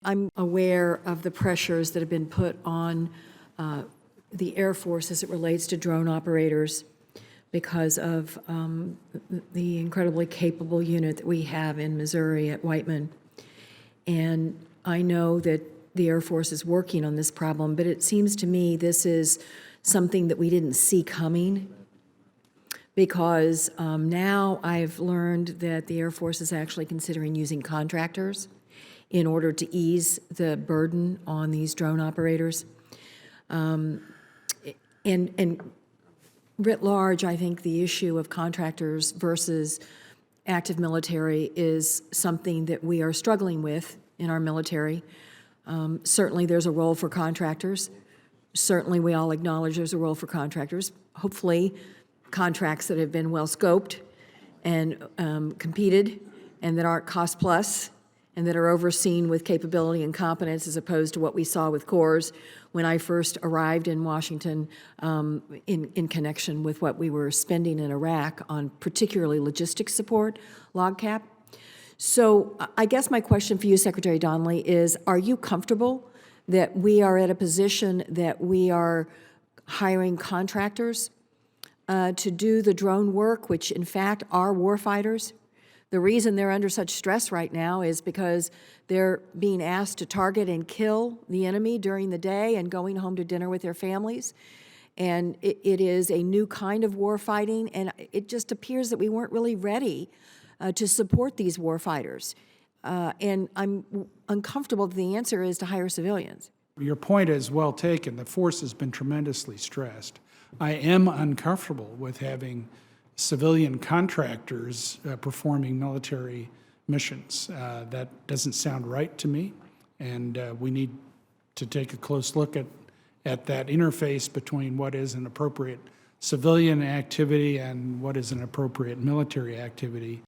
I'm aware of the pressures that have been put on the Air Force as it relates to drone operators because of the incredibly capable unit that we have in Missouri at Whiteman. And I know that the Air Force is working on this problem, but it seems to me this is something that we didn't see coming, because now I've learned that the Air Force is actually considering using contractors in order to ease the burden on these drone operators. And writ large, I think the issue of contractors versus active military is something that we are struggling with in our military. Certainly there's a role for contractors. Certainly we all acknowledge there's a role for contractors. Hopefully contracts that have been well scoped and competed and that aren't cost plus and that are overseen with capability and competence, as opposed to what we saw with Corps when I first arrived in Washington in connection with what we were spending in Iraq on particularly logistics support, LOGCAP. So I guess my question for you, Secretary Donnelly, is are you comfortable that we are at a position that we are hiring contractors to do the drone work, which in fact are warfighters? The reason they're under such stress right now is because they're being asked to target and kill the enemy during the day and going home to dinner with their families. And it is a new kind of war fighting, and it just appears that we weren't really ready to support these war fighters. And I'm uncomfortable that the answer is to hire civilians. Your point is well taken. The force has been tremendously stressed. I am uncomfortable with having civilian contractors performing military missions. That doesn't sound right to me, and we need to take a close look at that interface between what is an appropriate civilian activity and what is an appropriate military activity